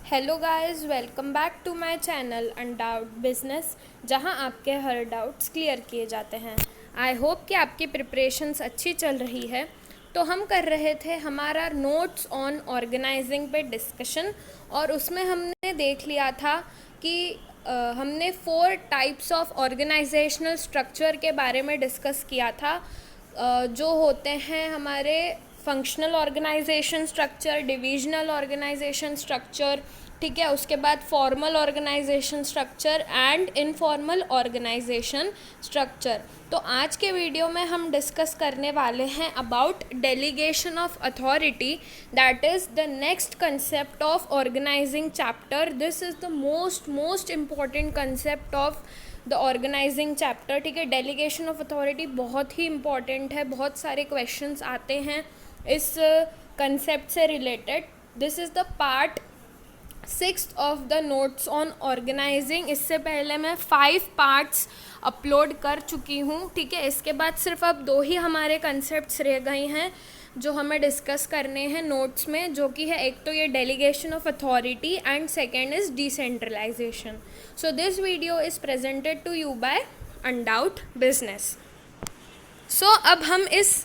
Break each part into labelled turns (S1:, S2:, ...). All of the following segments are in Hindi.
S1: Hello guys, welcome back to my channel Undoubt Business, जहां आपके हर डाउट्स क्लियर किए जाते हैं। आई होप कि आपकी प्रिपरेशंस अच्छी चल रही है। तो हम कर रहे थे हमारा नोट्स ऑन ऑर्गेनाइजिंग पे डिस्कशन, और उसमें हमने देख लिया था कि हमने 4 टाइप्स ऑफ ऑर्गेनाइजेशनल स्ट्रक्चर के बारे में डिस्कस किया था, जो होते हैं हमारे functional organisation structure, divisional organisation structure, ठीक है। उसके बाद formal organisation structure and informal organisation structure. तो आज के वीडियो में हम डिस्कस करने वाले हैं about delegation of authority, that is the next concept of organising chapter. This is the most important concept of the organising chapter, ठीक है। डेलीगेशन ऑफ अथॉरिटी बहुत ही इम्पॉर्टेंट है, बहुत सारे क्वेश्चंस आते हैं इस कंसेप्ट से related. This is the part 6 of the notes on organising. इससे पहले मैं 5 पार्ट्स अपलोड कर चुकी हूँ, ठीक है। इसके बाद सिर्फ अब 2 ही हमारे कंसेप्ट्स रह गए हैं जो हमें डिस्कस करने हैं नोट्स में, जो कि है एक तो ये delegation of authority and second is decentralisation. So this video is presented to you by Undoubt Business. So अब हम इस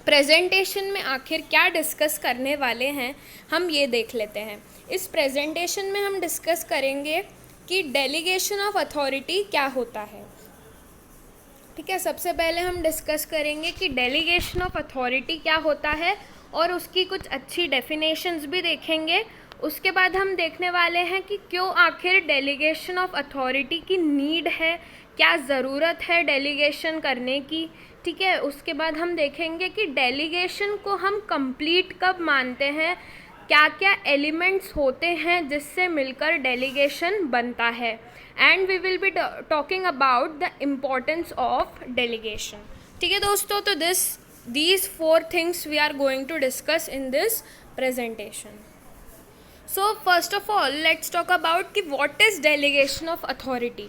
S1: प्रेजेंटेशन में आखिर क्या डिस्कस करने वाले हैं, हम ये देख लेते हैं। इस प्रेजेंटेशन में हम डिस्कस करेंगे कि डेलीगेशन ऑफ अथॉरिटी क्या होता है, ठीक है। सबसे पहले हम डिस्कस करेंगे कि डेलीगेशन ऑफ अथॉरिटी क्या होता है और उसकी कुछ अच्छी डेफिनेशंस भी देखेंगे। उसके बाद हम देखने वाले हैं कि क्यों आखिर डेलीगेशन ऑफ अथॉरिटी की नीड है, क्या ज़रूरत है डेलीगेशन करने की, ठीक है। उसके बाद हम देखेंगे कि डेलीगेशन को हम कंप्लीट कब मानते हैं, क्या क्या एलिमेंट्स होते हैं जिससे मिलकर डेलीगेशन बनता है, and we will be talking about the importance of delegation, ठीक है दोस्तों। तो these 4 things we are going to discuss in this presentation. So first of all let's talk about कि what is delegation of authority.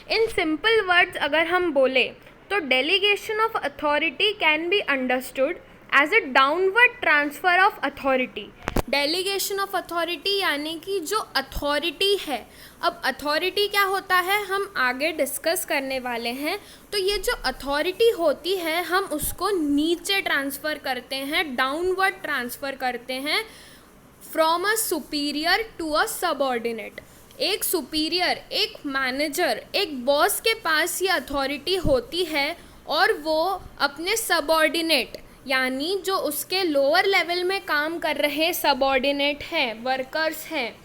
S1: In simple words अगर हम बोले तो delegation of authority can be understood as a downward transfer of authority. Delegation of authority यानी कि जो अथॉरिटी है, अब अथॉरिटी क्या होता है हम आगे डिस्कस करने वाले हैं। तो ये जो अथॉरिटी होती है हम उसको नीचे ट्रांसफ़र करते हैं, डाउनवर्ड ट्रांसफ़र करते हैं from a superior to a subordinate. एक सुपीरियर, एक मैनेजर, एक बॉस के पास ये अथॉरिटी होती है और वो अपने सबऑर्डिनेट यानी जो उसके लोअर लेवल में काम कर रहे सबऑर्डिनेट हैं, वर्कर्स हैं,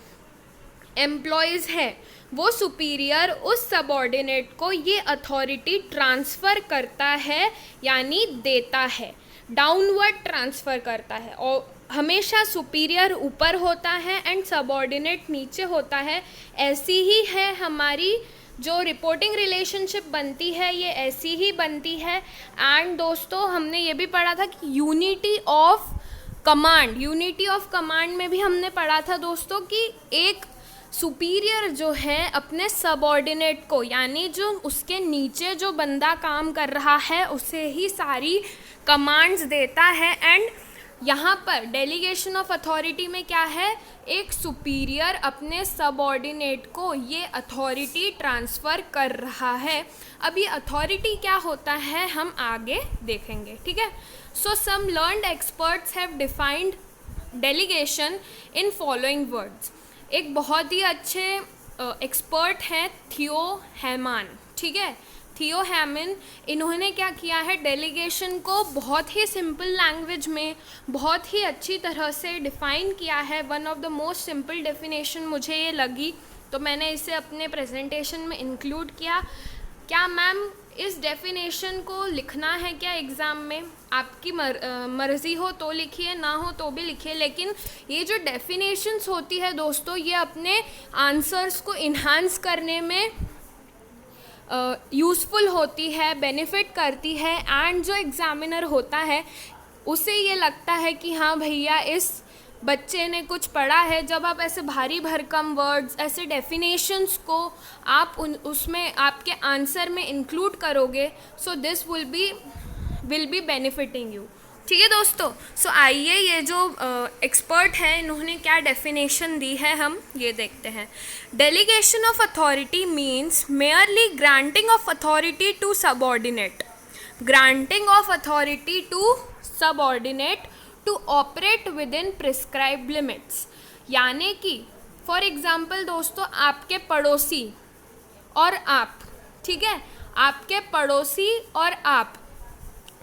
S1: एम्प्लॉयज़ हैं, वो सुपीरियर उस सबऑर्डिनेट को ये अथॉरिटी ट्रांसफ़र करता है यानी देता है, डाउनवर्ड ट्रांसफ़र करता है। और हमेशा सुपीरियर ऊपर होता है एंड सबऑर्डिनेट नीचे होता है। ऐसी ही है हमारी जो रिपोर्टिंग रिलेशनशिप बनती है, ये ऐसी ही बनती है। एंड दोस्तों हमने ये भी पढ़ा था कि यूनिटी ऑफ कमांड में भी हमने पढ़ा था दोस्तों कि एक सुपीरियर जो है अपने सबऑर्डिनेट को यानी जो उसके नीचे जो बंदा काम कर रहा है उसे ही सारी कमांड्स देता है। एंड यहाँ पर डेलीगेशन ऑफ अथॉरिटी में क्या है, एक सुपीरियर अपने सबऑर्डिनेट को ये अथॉरिटी ट्रांसफ़र कर रहा है। अब ये अथॉरिटी क्या होता है हम आगे देखेंगे, ठीक है। So some learned experts have defined delegation in following words. एक बहुत ही अच्छे एक्सपर्ट हैं थियो हैमन, ठीक है, थियो हैमन। इन्होंने क्या किया है, डेलीगेशन को बहुत ही सिंपल लैंग्वेज में बहुत ही अच्छी तरह से डिफ़ाइन किया है। One of the most simple definition मुझे ये लगी तो मैंने इसे अपने प्रेजेंटेशन में इंक्लूड किया। क्या मैम इस डेफिनेशन को लिखना है क्या एग्ज़ाम में? आपकी मर्ज़ी हो तो लिखिए, ना हो तो भी लिखिए, लेकिन ये जो डेफिनेशंस होती है दोस्तों ये अपने आंसर्स को इन्हांस करने में यूज़फुल होती है, बेनिफिट करती है। एंड जो एग्ज़ामिनर होता है उसे ये लगता है कि हाँ भैया इस बच्चे ने कुछ पढ़ा है। जब आप ऐसे भारी भरकम वर्ड्स, ऐसे डेफिनेशंस को आप उसमें आपके आंसर में इंक्लूड करोगे, so this will be benefiting you. ठीक है दोस्तों, सो आइए ये जो एक्सपर्ट हैं इन्होंने क्या डेफिनेशन दी है हम ये देखते हैं। Delegation of authority means merely granting of authority to subordinate, granting of authority to subordinate to operate within prescribed limits. यानी कि फॉर एग्जाम्पल दोस्तों, आपके पड़ोसी और आप, ठीक है, आपके पड़ोसी और आप,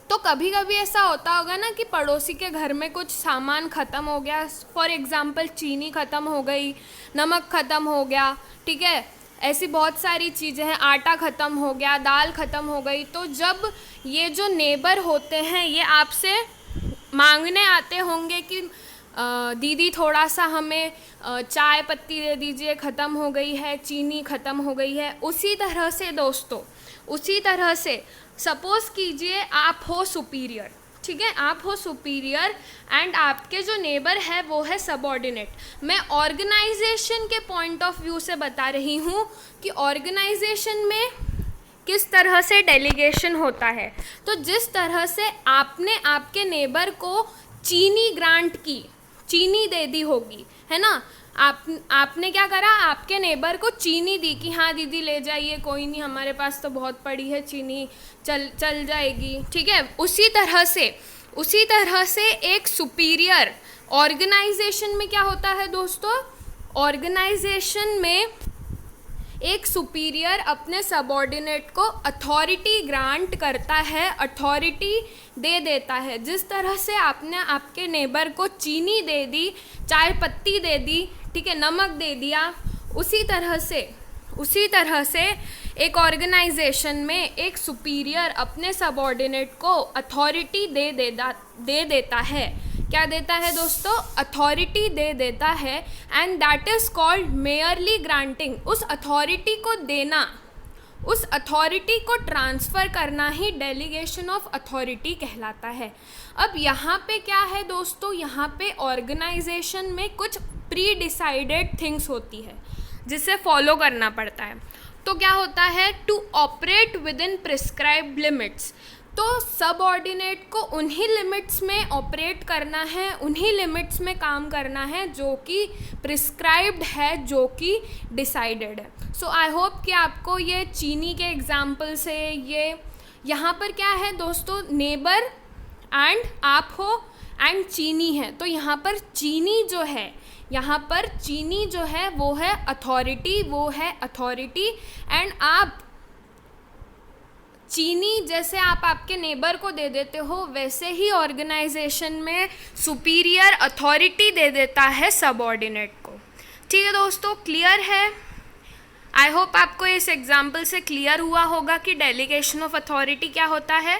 S1: तो कभी कभी ऐसा होता होगा ना कि पड़ोसी के घर में कुछ सामान ख़त्म हो गया, फॉर एग्जांपल चीनी ख़त्म हो गई, नमक ख़त्म हो गया, ठीक है, ऐसी बहुत सारी चीज़ें हैं, आटा ख़त्म हो गया, दाल ख़त्म हो गई। तो जब ये जो नेबर होते हैं ये आपसे मांगने आते होंगे कि दीदी थोड़ा सा हमें चाय पत्ती दे दीजिए, ख़त्म हो गई है, चीनी ख़त्म हो गई है। उसी तरह से दोस्तों, उसी तरह से सपोज़ कीजिए आप हो सुपीरियर, ठीक है, आप हो सुपीरियर एंड आपके जो नेबर है वो है सबऑर्डिनेट। मैं ऑर्गेनाइजेशन के पॉइंट ऑफ व्यू से बता रही हूँ कि ऑर्गेनाइजेशन में किस तरह से डेलीगेशन होता है। तो जिस तरह से आपने आपके नेबर को चीनी ग्रांट की, चीनी दे दी होगी, है ना, आपने क्या करा, आपके नेबर को चीनी दी कि हाँ दीदी ले जाइए, कोई नहीं, हमारे पास तो बहुत पड़ी है चीनी, चल जाएगी, ठीक है। उसी तरह से एक सुपीरियर ऑर्गेनाइजेशन में क्या होता है दोस्तों, ऑर्गेनाइजेशन में एक सुपीरियर अपने सबऑर्डिनेट को अथॉरिटी ग्रांट करता है, अथॉरिटी दे देता है। जिस तरह से आपने आपके नेबर को चीनी दे दी, चाय पत्ती दे दी, ठीक है, नमक दे दिया, उसी तरह से एक ऑर्गेनाइजेशन में एक सुपीरियर अपने सबऑर्डिनेट को अथॉरिटी दे देता है। क्या देता है दोस्तों, अथॉरिटी दे देता है, and that is called merely granting. उस अथॉरिटी को देना, उस अथॉरिटी को ट्रांसफ़र करना ही डेलीगेशन ऑफ अथॉरिटी कहलाता है। अब यहाँ पे क्या है दोस्तों, यहाँ पे ऑर्गेनाइजेशन में कुछ प्री डिसाइडेड थिंग्स होती है जिसे फॉलो करना पड़ता है। तो क्या होता है, to operate within prescribed limits. तो सबऑर्डिनेट को उन्हीं लिमिट्स में ऑपरेट करना है, उन्हीं लिमिट्स में काम करना है जो कि प्रिस्क्राइब्ड है, जो कि डिसाइडेड है। सो आई होप कि आपको ये चीनी के एग्जाम्पल से, ये यहाँ पर क्या है दोस्तों, नेबर एंड आप हो एंड चीनी है, तो यहाँ पर चीनी जो है, यहाँ पर चीनी जो है वो है अथॉरिटी, वो है अथॉरिटी, एंड आप चीनी जैसे आप आपके नेबर को दे देते हो, वैसे ही ऑर्गेनाइजेशन में सुपीरियर अथॉरिटी दे देता है सबऑर्डिनेट को। ठीक है दोस्तों, क्लियर है? आई होप आपको इस एग्जाम्पल से क्लियर हुआ होगा कि डेलीगेशन ऑफ अथॉरिटी क्या होता है।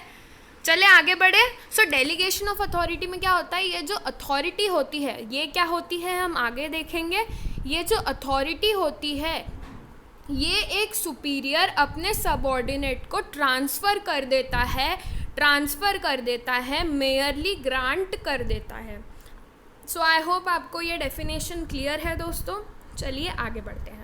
S1: चले आगे बढ़े। सो डेलीगेशन ऑफ अथॉरिटी में क्या होता है, ये जो अथॉरिटी होती है ये क्या होती है हम आगे देखेंगे। ये जो अथॉरिटी होती है ये एक सुपीरियर अपने सबऑर्डिनेट को ट्रांसफ़र कर देता है, मेयरली ग्रांट कर देता है। सो आई होप आपको ये डेफिनेशन क्लियर है दोस्तों। चलिए आगे बढ़ते हैं।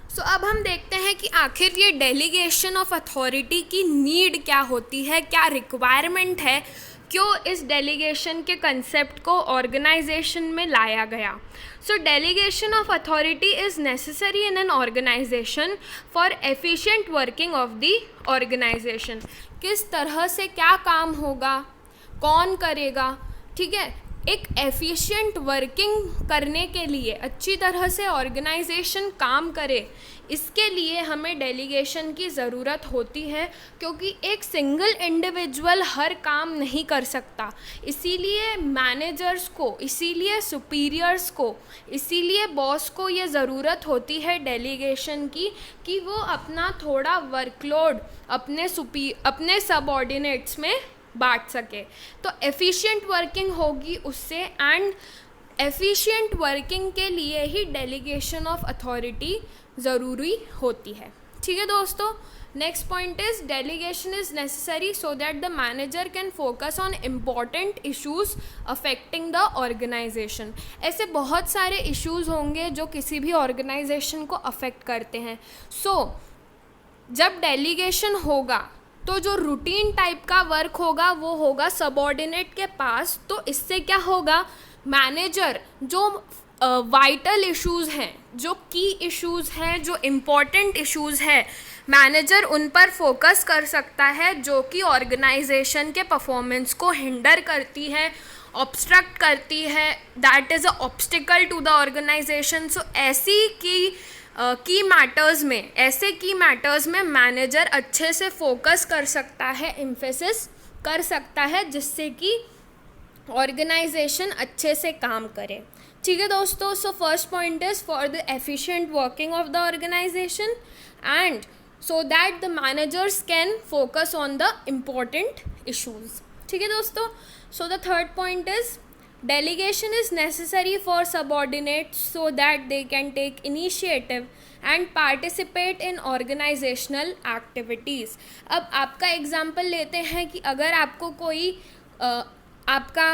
S1: सो अब हम देखते हैं कि आखिर ये डेलीगेशन ऑफ अथॉरिटी की नीड क्या होती है, क्या रिक्वायरमेंट है, क्यों इस डेलीगेशन के कंसेप्ट को ऑर्गेनाइजेशन में लाया गया। So delegation of authority is necessary in an organisation for efficient working of the organisation. किस तरह से क्या काम होगा, कौन करेगा, ठीक है। एक एफिशिएंट वर्किंग करने के लिए, अच्छी तरह से ऑर्गेनाइजेशन काम करे, इसके लिए हमें डेलीगेशन की ज़रूरत होती है, क्योंकि एक सिंगल इंडिविजुअल हर काम नहीं कर सकता। इसीलिए मैनेजर्स को, इसीलिए सुपीरियर्स को, इसीलिए बॉस को ये ज़रूरत होती है डेलीगेशन की कि वो अपना थोड़ा वर्कलोड अपने सबऑर्डिनेट्स में बांट सके। तो एफिशिएंट वर्किंग होगी उससे, एंड एफिशिएंट वर्किंग के लिए ही डेलीगेशन ऑफ अथॉरिटी ज़रूरी होती है। ठीक है दोस्तों, next point is delegation is necessary so that the manager can focus on important issues affecting the organisation. ऐसे बहुत सारे इश्यूज़ होंगे जो किसी भी ऑर्गेनाइजेशन को अफेक्ट करते हैं। सो जब डेलीगेशन होगा तो जो रूटीन टाइप का वर्क होगा वो होगा सबऑर्डिनेट के पास। तो इससे क्या होगा, मैनेजर जो वाइटल इश्यूज़ हैं, जो की इश्यूज़ हैं, जो इम्पॉर्टेंट इश्यूज़ हैं, मैनेजर उन पर फोकस कर सकता है, जो कि ऑर्गेनाइजेशन के परफॉर्मेंस को हिंडर करती है, ऑब्स्ट्रक्ट करती है, that is a obstacle to the organisation. So ऐसी की मैटर्स में मैनेजर अच्छे से फोकस कर सकता है, एम्फेसिस कर सकता है, जिससे कि ऑर्गेनाइजेशन अच्छे से काम करे। ठीक है दोस्तों, so first point is for the efficient working of the organisation and so that the managers can focus on the important issues. ठीक है दोस्तों, so the third point is delegation is necessary for subordinates so that they can take initiative and participate in organizational activities। अब आपका एग्जाम्पल लेते हैं कि अगर आपको कोई आपका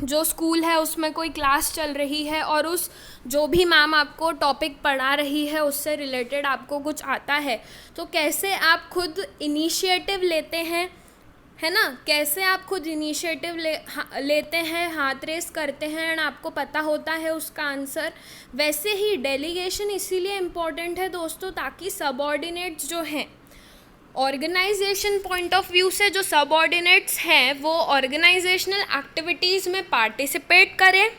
S1: जो स्कूल है उसमें कोई क्लास चल रही है और उस जो भी मैम आपको टॉपिक पढ़ा रही है उससे रिलेटेड आपको कुछ आता है, तो कैसे आप खुद इनिशिएटिव लेते हैं, है ना, कैसे आप खुद इनिशिएटिव लेते हैं, हाथ रेस करते हैं एंड आपको पता होता है उसका आंसर। वैसे ही डेलीगेशन इसीलिए इम्पॉर्टेंट है दोस्तों, ताकि सबऑर्डिनेट्स जो हैं, ऑर्गेनाइजेशन पॉइंट ऑफ व्यू से जो सबऑर्डिनेट्स हैं वो ऑर्गेनाइजेशनल एक्टिविटीज़ में पार्टिसिपेट करें।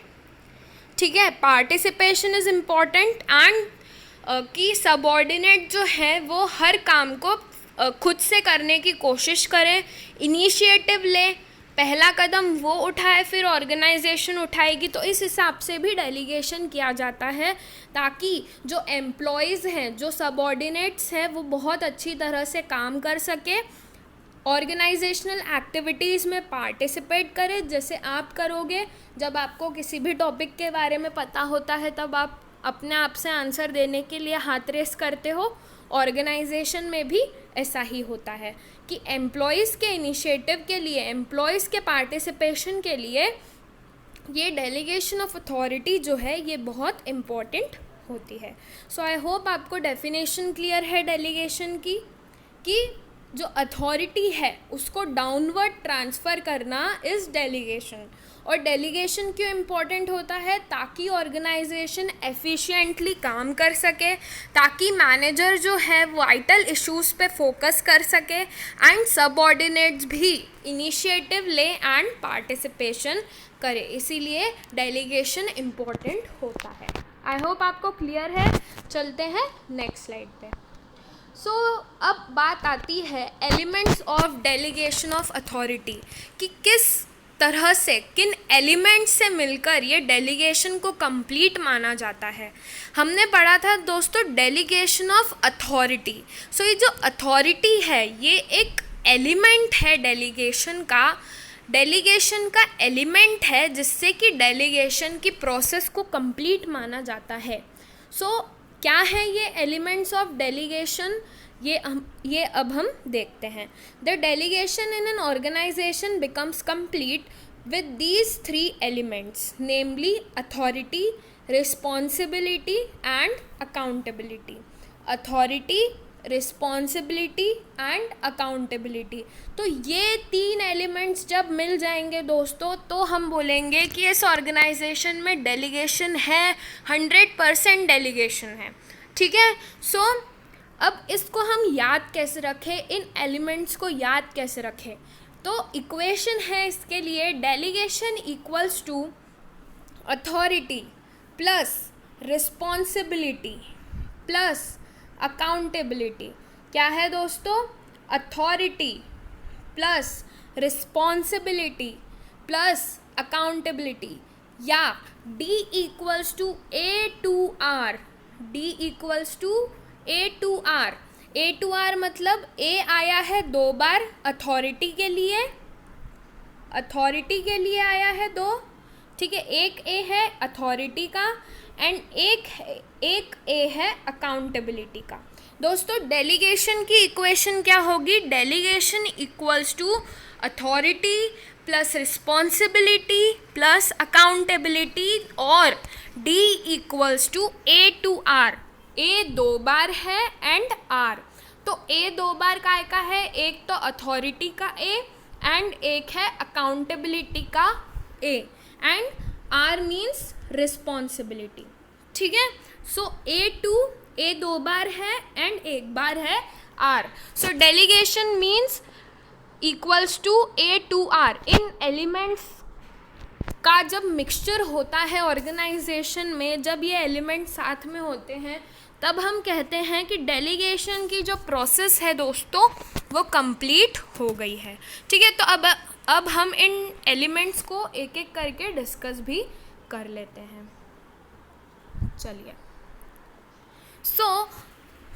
S1: ठीक है, पार्टिसिपेशन इज़ इम्पॉर्टेंट एंड कि सबऑर्डिनेट जो है वो हर काम को खुद से करने की कोशिश करें, इनिशिएटिव ले, पहला कदम वो उठाए फिर ऑर्गेनाइजेशन उठाएगी। तो इस हिसाब से भी डेलीगेशन किया जाता है, ताकि जो एम्प्लॉयज़ हैं, जो सबऑर्डिनेट्स हैं, वो बहुत अच्छी तरह से काम कर सके, ऑर्गेनाइजेशनल एक्टिविटीज़ में पार्टिसिपेट करें, जैसे आप करोगे। जब आपको किसी भी टॉपिक के बारे में पता होता है तब आप अपने आप से आंसर देने के लिए हाथ रेस करते हो। ऑर्गेनाइजेशन में भी ऐसा ही होता है कि एम्प्लॉयज़ के इनिशिएटिव के लिए, एम्प्लॉयज़ के पार्टिसिपेशन के लिए ये डेलीगेशन ऑफ अथॉरिटी जो है ये बहुत इम्पॉर्टेंट होती है। सो आई होप आपको डेफिनेशन क्लियर है डेलीगेशन की, कि जो अथॉरिटी है उसको डाउनवर्ड ट्रांसफ़र करना इज़ डेलीगेशन। और डेलीगेशन क्यों इम्पॉर्टेंट होता है, ताकि ऑर्गेनाइजेशन एफिशिएंटली काम कर सके, ताकि मैनेजर जो है वाइटल इश्यूज़ पे फोकस कर सके एंड सबऑर्डिनेट्स भी इनिशिएटिव ले एंड पार्टिसिपेशन करे। इसीलिए डेलीगेशन इम्पॉर्टेंट होता है। आई होप आपको क्लियर है। चलते हैं नेक्स्ट स्लाइड पे। अब बात आती है elements of delegation of authority, कि किस तरह से, किन एलिमेंट्स से मिलकर ये डेलीगेशन को कंप्लीट माना जाता है। हमने पढ़ा था दोस्तों डेलीगेशन ऑफ अथॉरिटी। ये जो अथॉरिटी है ये एक एलिमेंट है डेलीगेशन का एलिमेंट है, जिससे कि डेलीगेशन की प्रोसेस को कंप्लीट माना जाता है। क्या है ये एलिमेंट्स ऑफ डेलीगेशन, ये अब हम देखते हैं। The delegation in an organisation becomes complete with these 3 elements, namely authority, responsibility and accountability. Authority, responsibility and accountability. तो ये 3 एलिमेंट्स जब मिल जाएंगे दोस्तों, तो हम बोलेंगे कि इस ऑर्गेनाइजेशन में डेलीगेशन है, 100% डेलीगेशन है। ठीक है, अब इसको हम याद कैसे रखें, इन एलिमेंट्स को याद कैसे रखें। तो इक्वेशन है इसके लिए, delegation equals to authority plus responsibility plus accountability. क्या है दोस्तों, authority plus responsibility plus accountability, या D equals to A2R। D equals to A2R। A2R मतलब A आया है 2 बार अथॉरिटी के लिए आया है 2। ठीक है, एक A है अथॉरिटी का एंड एक A है अकाउंटेबिलिटी का। दोस्तों डेलीगेशन की इक्वेशन क्या होगी, delegation equals to authority plus responsibility plus accountability, और D equals to A2R। A 2 बार है एंड R। तो ए 2 बार काय का है, एक तो अथॉरिटी का ए एंड एक है अकाउंटेबिलिटी का ए, एंड आर मीन्स रिस्पॉन्सिबिलिटी, ठीक है। सो ए 2 बार है एंड एक बार है R. So delegation means equals to A two R. इन एलिमेंट्स का जब मिक्सचर होता है ऑर्गेनाइजेशन में, जब ये एलिमेंट साथ में होते हैं, तब हम कहते हैं कि डेलीगेशन की जो प्रोसेस है दोस्तों वो कंप्लीट हो गई है, ठीक है। तो अब हम इन एलिमेंट्स को एक एक करके डिस्कस भी कर लेते हैं। चलिए, so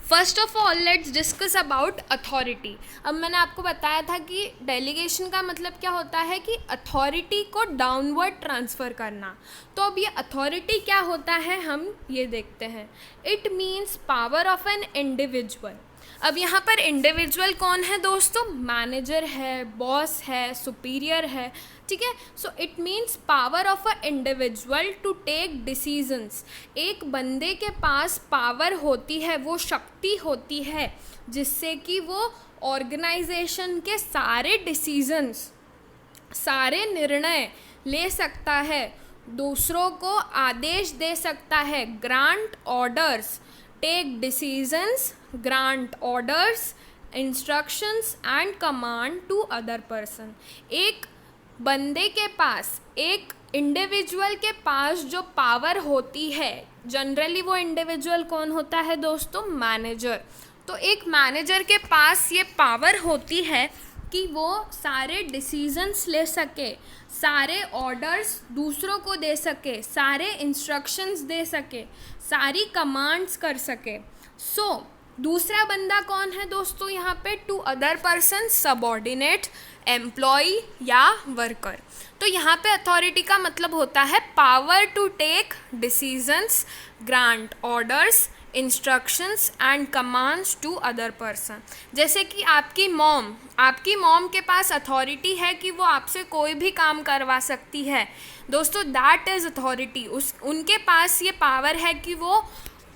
S1: first of all let's discuss about authority. अब मैंने आपको बताया था कि डेलीगेशन का मतलब क्या होता है कि अथॉरिटी को डाउनवर्ड ट्रांसफ़र करना। तो अब ये अथॉरिटी क्या होता है हम ये देखते हैं। It means power of an individual. अब यहाँ पर इंडिविजुअल कौन है दोस्तों, मैनेजर है, बॉस है, सुपीरियर है, ठीक है। So it means power of a individual to take decisions. एक बंदे के पास पावर होती है, वो शक्ति होती है जिससे कि वो ऑर्गेनाइजेशन के सारे डिसीजंस, सारे निर्णय ले सकता है, दूसरों को आदेश दे सकता है, grant orders, take decisions, grant orders, instructions and command to other person. एक बंदे के पास, एक इंडिविजुअल के पास जो पावर होती है, जनरली वो इंडिविजुअल कौन होता है दोस्तों, मैनेजर। तो एक मैनेजर के पास ये पावर होती है कि वो सारे डिसीजंस ले सके, सारे ऑर्डर्स दूसरों को दे सके, सारे इंस्ट्रक्शंस दे सके, सारी कमांड्स कर सके। सो दूसरा बंदा कौन है दोस्तों यहाँ पे, to other person, subordinate, employee या वर्कर। तो यहाँ पे अथॉरिटी का मतलब होता है power to take decisions, grant orders, instructions and commands to other person. जैसे कि आपकी मॉम के पास अथॉरिटी है कि वो आपसे कोई भी काम करवा सकती है दोस्तों, दैट इज़ अथॉरिटी। उनके पास ये पावर है कि वो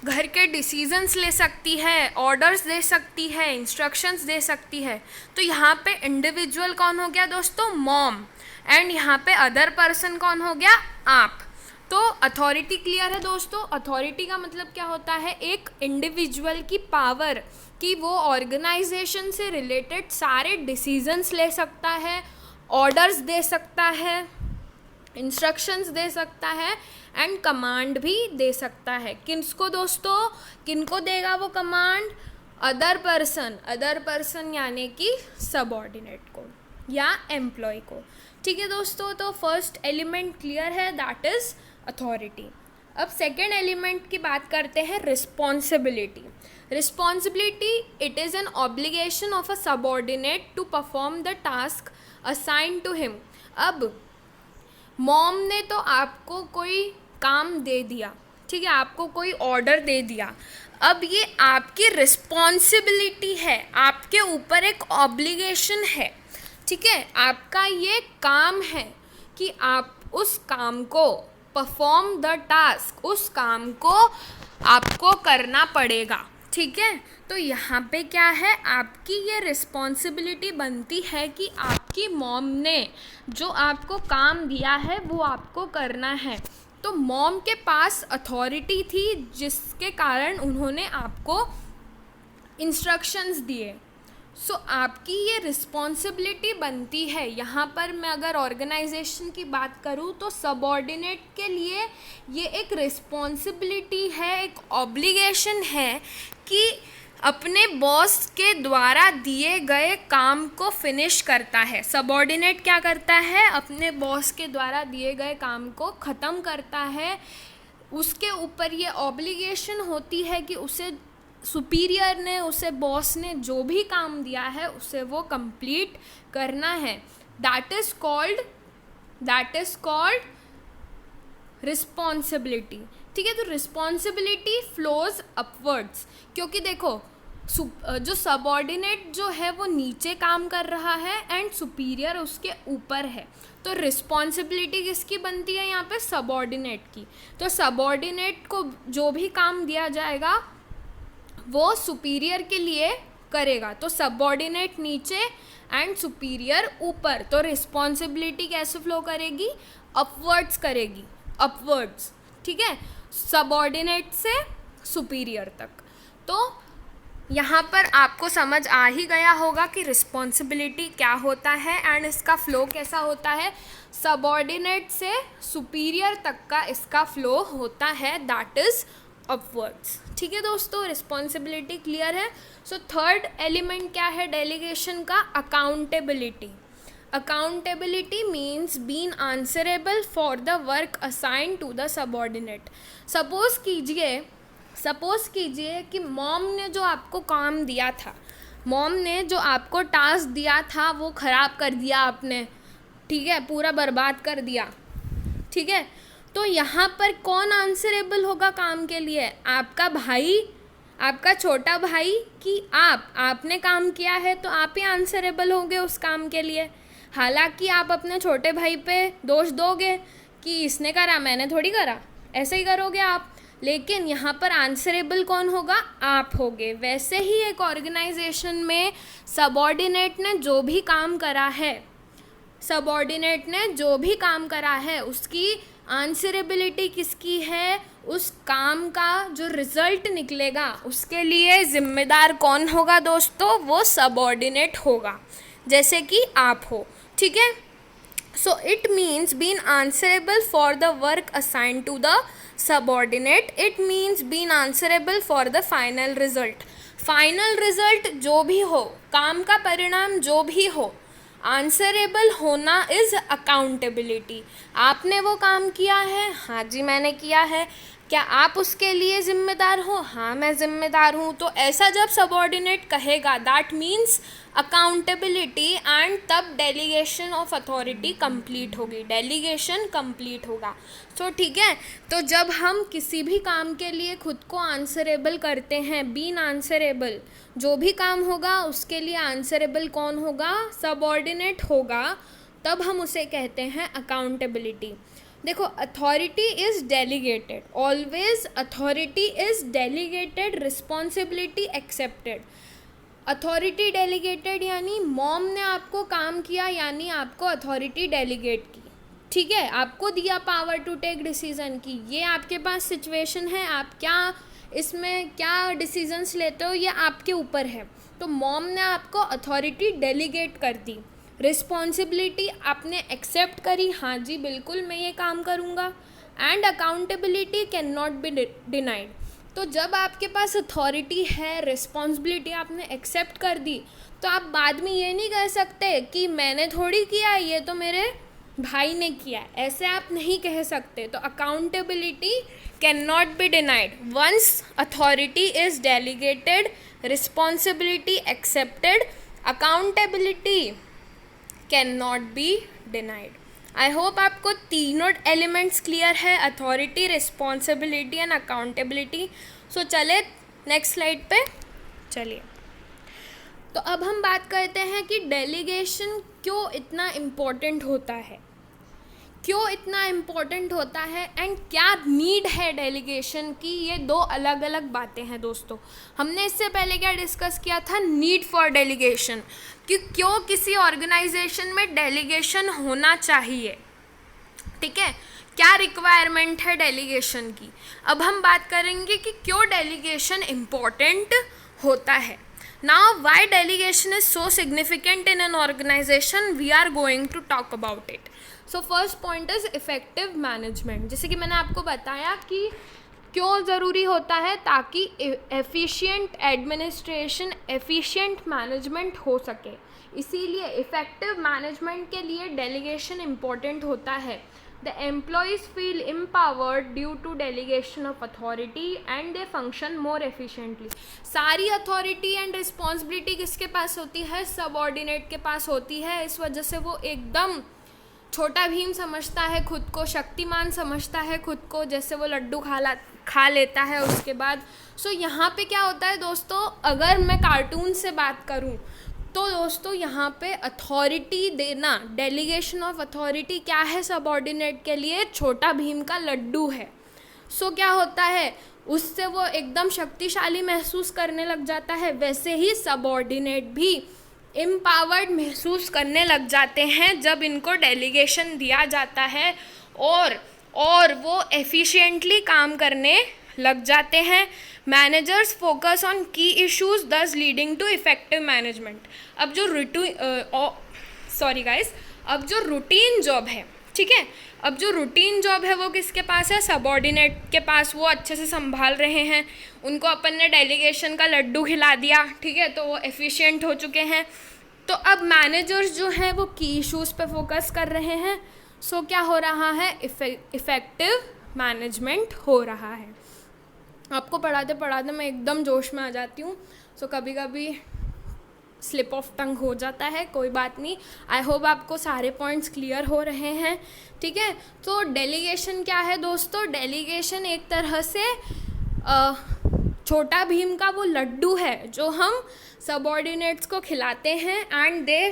S1: घर के डिसीजंस ले सकती है, ऑर्डर्स दे सकती है, इंस्ट्रक्शंस दे सकती है। तो यहाँ पे इंडिविजुअल कौन हो गया दोस्तों, मॉम, एंड यहाँ पे अदर पर्सन कौन हो गया, आप। तो अथॉरिटी क्लियर है दोस्तों। अथॉरिटी का मतलब क्या होता है, एक इंडिविजुअल की पावर कि वो ऑर्गेनाइजेशन से रिलेटेड सारे डिसीजंस ले सकता है, ऑर्डर्स दे सकता है, इंस्ट्रक्शंस दे सकता है एंड कमांड भी दे सकता है। किसको दोस्तों, किनको देगा वो कमांड, अदर पर्सन यानी कि सबऑर्डिनेट को या एम्प्लॉय को, ठीक है दोस्तों। तो फर्स्ट एलिमेंट क्लियर है, दैट इज़ अथॉरिटी। अब सेकेंड एलिमेंट की बात करते हैं, responsibility. Responsibility, it is an obligation of a subordinate to perform the task assign to him. अब मॉम ने तो आपको कोई काम दे दिया, ठीक है, आपको कोई ऑर्डर दे दिया, अब ये आपकी रिस्पॉन्सिबिलिटी है, आपके ऊपर एक ऑब्लिगेशन है, ठीक है, आपका ये काम है कि आप उस काम को परफॉर्म द टास्क, उस काम को आपको करना पड़ेगा, ठीक है। तो यहाँ पे क्या है, आपकी ये रिस्पॉन्सिबिलिटी बनती है कि आपकी मॉम ने जो आपको काम दिया है वो आपको करना है। तो मॉम के पास अथॉरिटी थी जिसके कारण उन्होंने आपको इंस्ट्रक्शंस दिए। सो आपकी ये रिस्पॉन्सिबिलिटी बनती है। यहाँ पर मैं अगर ऑर्गेनाइजेशन की बात करूँ तो सबऑर्डिनेट के लिए ये एक रिस्पॉन्सिबिलिटी है, एक ऑब्लिगेशन है कि अपने बॉस के द्वारा दिए गए काम को फिनिश करता है। सबऑर्डिनेट क्या करता है, अपने बॉस के द्वारा दिए गए काम को ख़त्म करता है। उसके ऊपर ये ऑब्लिगेशन होती है कि उसे सुपीरियर ने, उसे बॉस ने जो भी काम दिया है उसे वो कंप्लीट करना है। दैट इज़ कॉल्ड रिस्पॉन्सिबिलिटी, ठीक है। तो रिस्पॉन्सिबिलिटी फ्लोज अपवर्ड्स, क्योंकि देखो जो सबऑर्डिनेट जो है वो नीचे काम कर रहा है एंड सुपीरियर उसके ऊपर है। तो रिस्पॉन्सिबिलिटी किसकी बनती है यहाँ पे, सबऑर्डिनेट की। तो सबऑर्डिनेट को जो भी काम दिया जाएगा वो सुपीरियर के लिए करेगा, तो सबऑर्डिनेट नीचे एंड सुपीरियर ऊपर, तो रिस्पॉन्सिबिलिटी कैसे फ्लो करेगी, अपवर्ड्स करेगी, अपवर्ड्स, ठीक है, सबऑर्डिनेट से सुपीरियर तक। तो यहाँ पर आपको समझ आ ही गया होगा कि रिस्पॉन्सिबिलिटी क्या होता है एंड इसका फ्लो कैसा होता है, सबऑर्डिनेट से सुपीरियर तक का इसका फ्लो होता है, दैट इज अपवर्ड्स। ठीक है दोस्तों, रिस्पॉन्सिबिलिटी क्लियर है। सो थर्ड एलिमेंट क्या है डेलीगेशन का, accountability. Accountability means being answerable for the work assigned to the subordinate. Suppose कीजिए कि मॉम ने जो आपको काम दिया था, मॉम ने जो आपको टास्क दिया था वो ख़राब कर दिया आपने, ठीक है, पूरा बर्बाद कर दिया, ठीक है, तो यहाँ पर कौन आंसरेबल होगा काम के लिए, आपका भाई, आपका छोटा भाई कि आपने काम किया है तो आप ही आंसरेबल होंगे उस काम के लिए। हालांकि आप अपने छोटे भाई पे दोष दोगे कि इसने करा, मैंने थोड़ी करा, ऐसे ही करोगे आप, लेकिन यहाँ पर आंसरेबल कौन होगा, आप होगे। वैसे ही एक ऑर्गेनाइजेशन में सबऑर्डिनेट ने जो भी काम करा है उसकी आंसरेबिलिटी किसकी है, उस काम का जो रिजल्ट निकलेगा उसके लिए जिम्मेदार कौन होगा दोस्तों, वो सबऑर्डिनेट होगा, जैसे कि आप हो, ठीक है। So it means being answerable for the work assigned to the subordinate, it means being answerable for the final result जो भी हो, काम का परिणाम जो भी हो, आंसरेबल होना इज़ अकाउंटेबिलिटी। आपने वो काम किया है, हाँ जी मैंने किया है, क्या आप उसके लिए ज़िम्मेदार हो, हाँ मैं ज़िम्मेदार हूँ, तो ऐसा जब सबऑर्डिनेट कहेगा दैट मीन्स अकाउंटेबिलिटी, एंड तब डेलीगेशन ऑफ अथॉरिटी कंप्लीट होगी, डेलीगेशन कंप्लीट होगा। सो ठीक है, तो जब हम किसी भी काम के लिए खुद को आंसरेबल करते हैं, बीन आंसरेबल, जो भी काम होगा उसके लिए आंसरेबल कौन होगा, सबऑर्डिनेट होगा, तब हम उसे कहते हैं अकाउंटेबिलिटी। देखो, authority is delegated, always authority is delegated, responsibility accepted. Authority delegated यानी मॉम ने आपको काम किया, यानी आपको अथॉरिटी डेलीगेट की, ठीक है, आपको दिया पावर टू टेक डिसीजन की, ये आपके पास सिचुएशन है, आप क्या इसमें क्या डिसीजंस लेते हो ये आपके ऊपर है। तो मॉम ने आपको अथॉरिटी डेलीगेट कर दी, रिस्पॉन्सिबिलिटी आपने एक्सेप्ट करी, हाँ जी बिल्कुल मैं ये काम करूँगा, and accountability can not be denied. तो जब आपके पास अथॉरिटी है, रिस्पॉन्सिबिलिटी आपने एक्सेप्ट कर दी, तो आप बाद में ये नहीं कह सकते कि मैंने थोड़ी किया है, ये तो मेरे भाई ने किया है, ऐसे आप नहीं कह सकते। तो accountability can not be denied once authority is delegated, responsibility accepted, accountability can not be denied. I hope आपको तीनों एलिमेंट्स क्लियर है, authority, responsibility and accountability. So चले नेक्स्ट स्लाइड पे चलिए। तो अब हम बात करते हैं कि डेलीगेशन क्यों इतना इम्पोर्टेंट होता है, एंड क्या नीड है डेलीगेशन की। ये दो अलग अलग बातें हैं दोस्तों। हमने इससे पहले क्या डिस्कस किया था, नीड फॉर डेलीगेशन, कि क्यों किसी ऑर्गेनाइजेशन में डेलीगेशन होना चाहिए, ठीक है, क्या रिक्वायरमेंट है डेलीगेशन की। अब हम बात करेंगे कि क्यों डेलीगेशन इम्पोर्टेंट होता है। Now why delegation is so significant in an organization, we are going to talk about it. So first point is effective management. जैसे कि मैंने आपको बताया कि क्यों ज़रूरी होता है, ताकि एफिशिएंट एडमिनिस्ट्रेशन, एफिशिएंट मैनेजमेंट हो सके, इसीलिए इफेक्टिव मैनेजमेंट के लिए डेलीगेशन इम्पोर्टेंट होता है। The employees feel empowered due to delegation of authority and they function more efficiently. सारी अथॉरिटी एंड रिस्पॉन्सिबिलिटी किसके पास होती है, सबऑर्डिनेट के पास होती है। इस वजह से वो एकदम छोटा भीम समझता है खुद को, शक्तिमान समझता है खुद को, जैसे वो लड्डू खा लेता है उसके बाद। सो यहाँ पे क्या होता है दोस्तों, अगर मैं कार्टून से बात करूँ तो दोस्तों यहाँ पे अथॉरिटी देना, डेलीगेशन ऑफ अथॉरिटी क्या है सबऑर्डिनेट के लिए, छोटा भीम का लड्डू है। सो क्या होता है, उससे वो एकदम शक्तिशाली महसूस करने लग जाता है। वैसे ही सबऑर्डिनेट भी एम्पावर्ड महसूस करने लग जाते हैं जब इनको डेलीगेशन दिया जाता है, और वो एफिशिएंटली काम करने लग जाते हैं। मैनेजर्स फोकस ऑन की इश्यूज दस लीडिंग टू इफेक्टिव मैनेजमेंट। अब जो रूटीन जॉब है, ठीक है, अब जो रूटीन जॉब है वो किसके पास है, सबऑर्डिनेट के पास। वो अच्छे से संभाल रहे हैं, उनको अपन ने डेलीगेशन का लड्डू खिला दिया, ठीक है, तो वो एफिशिएंट हो चुके हैं। तो अब मैनेजर्स जो हैं वो की इश्यूज़ पे फोकस कर रहे हैं। सो क्या हो रहा है, इफ़ेक्टिव मैनेजमेंट हो रहा है। आपको पढ़ाते पढ़ाते मैं एकदम जोश में आ जाती हूँ, सो कभी कभी स्लिप ऑफ टंग हो जाता है, कोई बात नहीं। आई होप आपको सारे पॉइंट्स क्लियर हो रहे हैं, ठीक है। तो डेलीगेशन क्या है दोस्तों, डेलीगेशन एक तरह से छोटा भीम का वो लड्डू है जो हम सबऑर्डिनेट्स को खिलाते हैं, and they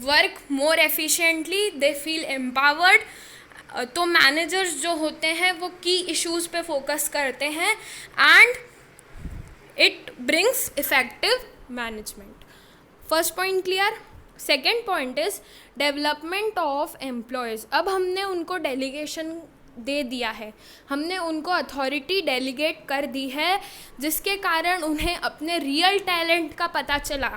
S1: work more efficiently, they feel empowered. तो मैनेजर्स जो होते हैं वो की इश्यूज़ पे फोकस करते हैं, and it brings effective management. First point clear. Second point is development of employees. अब हमने उनको डेलीगेशन दे दिया है, हमने उनको अथॉरिटी डेलीगेट कर दी है, जिसके कारण उन्हें अपने रियल टैलेंट का पता चला।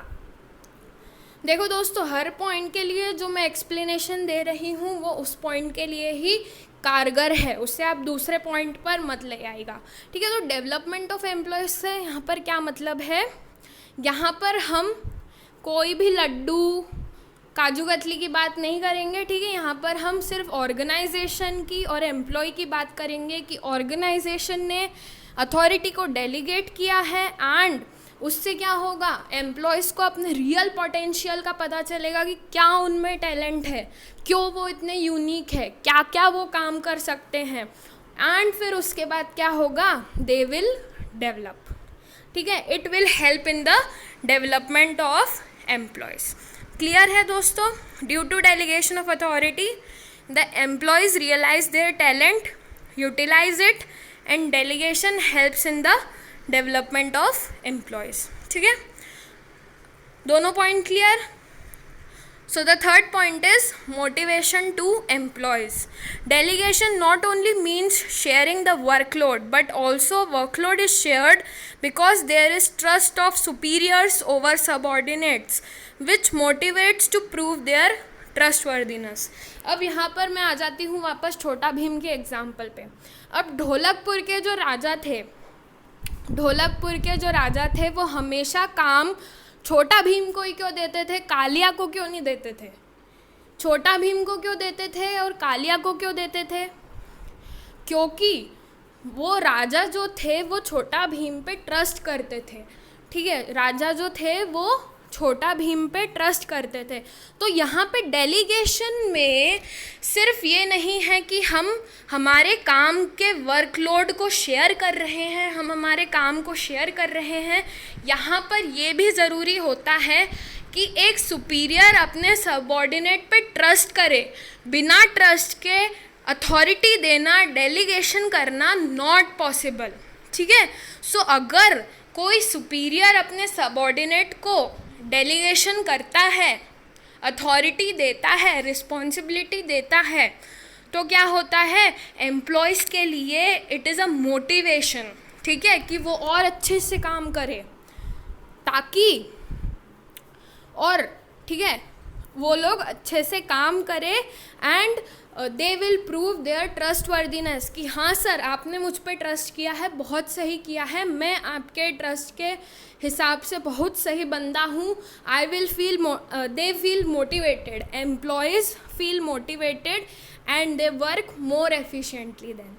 S1: देखो दोस्तों, हर पॉइंट के लिए जो मैं एक्सप्लेनेशन दे रही हूँ वो उस पॉइंट के लिए ही कारगर है, उससे आप दूसरे पॉइंट पर मत ले आएगा, ठीक है। तो डेवलपमेंट ऑफ एम्प्लॉयज़ से यहाँ पर क्या मतलब है, यहाँ पर हम कोई भी लड्डू काजू कतली की बात नहीं करेंगे, ठीक है। यहाँ पर हम सिर्फ ऑर्गेनाइजेशन की और एम्प्लॉय की बात करेंगे कि ऑर्गेनाइजेशन ने अथॉरिटी को डेलीगेट किया है, एंड उससे क्या होगा, एम्प्लॉयज़ को अपने रियल पोटेंशियल का पता चलेगा कि क्या उनमें टैलेंट है, क्यों वो इतने यूनिक है, क्या क्या वो काम कर सकते हैं, एंड फिर उसके बाद क्या होगा, दे विल डेवलप, ठीक है। It will help in the development of employees. Clear है दोस्तों। Due to delegation of authority the employees realize their talent, utilize it, and delegation helps in the development of employees, ठीक है। दोनों point clear. So the third point is motivation to employees. Delegation not only means sharing the workload, but also workload is shared because there is trust of superiors over subordinates which motivates to prove their trustworthiness। अब यहाँ पर मैं आ जाती हूँ वापस छोटा भीम के एग्जाम्पल पे। अब ढोलकपुर के जो राजा थे वो हमेशा काम छोटा भीम को ही क्यों देते थे, कालिया को क्यों नहीं देते थे? छोटा भीम को क्यों देते थे और कालिया को क्यों देते थे? क्योंकि वो राजा जो थे वो छोटा भीम पे ट्रस्ट करते थे, ठीक है। राजा जो थे वो छोटा भीम पे ट्रस्ट करते थे। तो यहाँ पे डेलीगेशन में सिर्फ ये नहीं है कि हम हमारे काम के वर्कलोड को शेयर कर रहे हैं, हम हमारे काम को शेयर कर रहे हैं, यहाँ पर ये भी ज़रूरी होता है कि एक सुपीरियर अपने सबऑर्डिनेट पे ट्रस्ट करे। बिना ट्रस्ट के अथॉरिटी देना, डेलीगेशन करना नॉट पॉसिबल, ठीक है। सो अगर कोई सुपीरियर अपने सबऑर्डिनेट को डेलीगेशन करता है, अथॉरिटी देता है, रिस्पॉन्सिबिलिटी देता है, तो क्या होता है, एम्प्लॉयज़ के लिए इट इज़ अ मोटिवेशन, ठीक है, कि वो और अच्छे से काम करे, ताकि और ठीक है वो लोग अच्छे से काम करें, and they will prove there trustworthiness कि हाँ सर आपने मुझ पे ट्रस्ट किया है, बहुत सही किया है, मैं आपके ट्रस्ट के हिसाब से बहुत सही बंदा हूँ। They feel motivated, employees feel motivated and they work more efficiently then.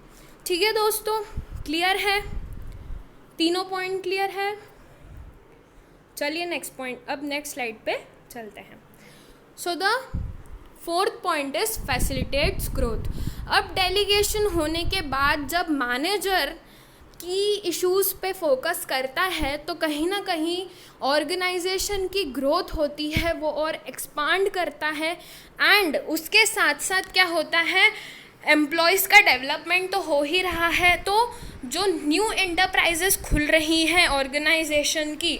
S1: ठीक है दोस्तों, क्लियर है, तीनों पॉइंट क्लियर है। चलिए नेक्स्ट पॉइंट, अब नेक्स्ट स्लाइड पे चलते हैं। So the fourth point is facilitates growth. अब डेलीगेशन होने के बाद जब मैनेजर की इश्यूज़ पे फोकस करता है तो कहीं ना कहीं ऑर्गेनाइजेशन की ग्रोथ होती है, वो और एक्सपांड करता है, एंड उसके साथ साथ क्या होता है, एम्प्लॉयज़ का डेवलपमेंट तो हो ही रहा है, तो जो न्यू एंटरप्राइजेस खुल रही हैं ऑर्गेनाइजेशन की,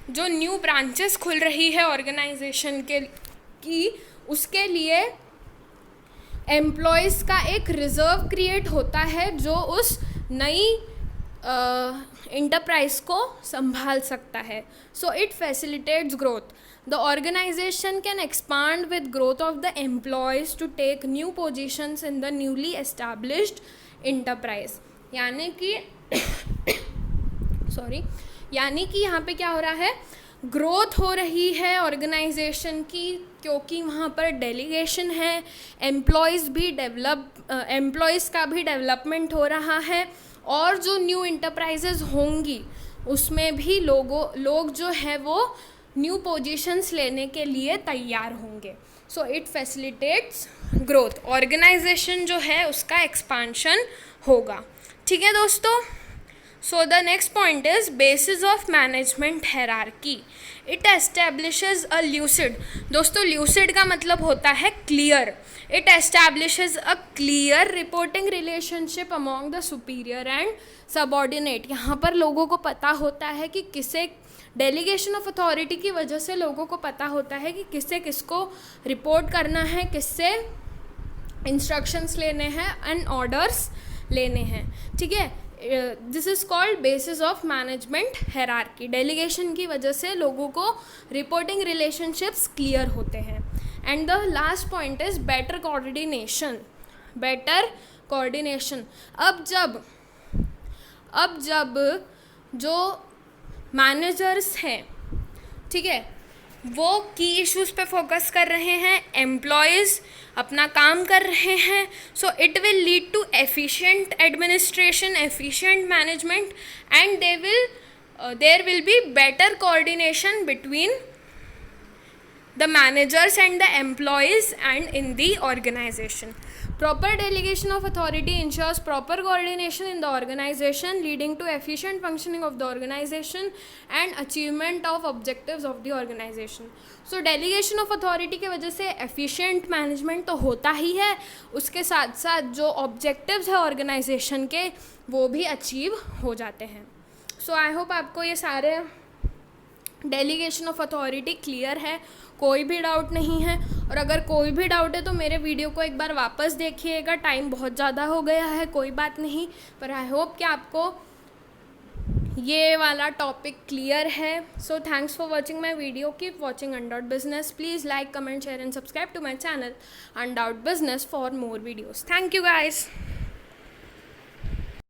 S1: जो न्यू ब्रांचेस खुल रही है ऑर्गेनाइजेशन के की, उसके लिए एम्प्लॉयज़ का एक रिज़र्व क्रिएट होता है जो उस नई इंटरप्राइज को संभाल सकता है. So it facilitates growth. The organization can expand with growth of the employees to take new positions in the newly established enterprise. यानी कि यानी कि यहाँ पे क्या हो रहा है, ग्रोथ हो रही है ऑर्गेनाइजेशन की, क्योंकि वहाँ पर डेलीगेशन है, एम्प्लॉयज़ का भी डेवलपमेंट हो रहा है, और जो न्यू इंटरप्राइजेज होंगी उसमें भी लोग जो है वो न्यू पोजीशंस लेने के लिए तैयार होंगे. So it facilitates growth. Organization जो है उसका एक्सपांशन होगा. ठीक है दोस्तों. So the next point is basis of management hierarchy. It establishes a lucid. दोस्तों lucid का मतलब होता है clear. It establishes a clear reporting relationship among the superior and subordinate. यहाँ पर लोगों को पता होता है कि किसे, डेलीगेशन ऑफ अथॉरिटी की वजह से लोगों को पता होता है कि किससे किसको रिपोर्ट करना है, किससे इंस्ट्रक्शंस लेने हैं एंड ऑर्डर्स लेने हैं. ठीक है. This is called basis of management hierarchy. Delegation की वजह से लोगों को रिपोर्टिंग रिलेशनशिप्स क्लियर होते हैं. And the last point is better coordination. अब जब जो मैनेजर्स हैं, ठीक है, वो की इश्यूज़ पे फोकस कर रहे हैं, एम्प्लॉयज़ अपना काम कर रहे हैं, so it will lead to efficient administration, efficient management, and there will be better coordination between the managers and the employees and in the organization. Proper delegation of authority ensures proper coordination in the organization, leading to efficient functioning of the organization and achievement of objectives of the organization. So delegation of authority के वजह से efficient management तो होता ही है, उसके साथ साथ जो objectives है organization के वो भी achieve हो जाते हैं. So I hope आपको ये सारे डेलीगेशन ऑफ अथॉरिटी क्लियर है, कोई भी डाउट नहीं है. और अगर कोई भी डाउट है तो मेरे वीडियो को एक बार वापस देखिएगा. टाइम बहुत ज़्यादा हो गया है, कोई बात नहीं, पर आई होप कि आपको ये वाला टॉपिक क्लियर है. So thanks for watching my video. Keep watching Undoubt Business. Please like, comment, share and subscribe to my channel Undoubt Business for more videos. Thank you guys.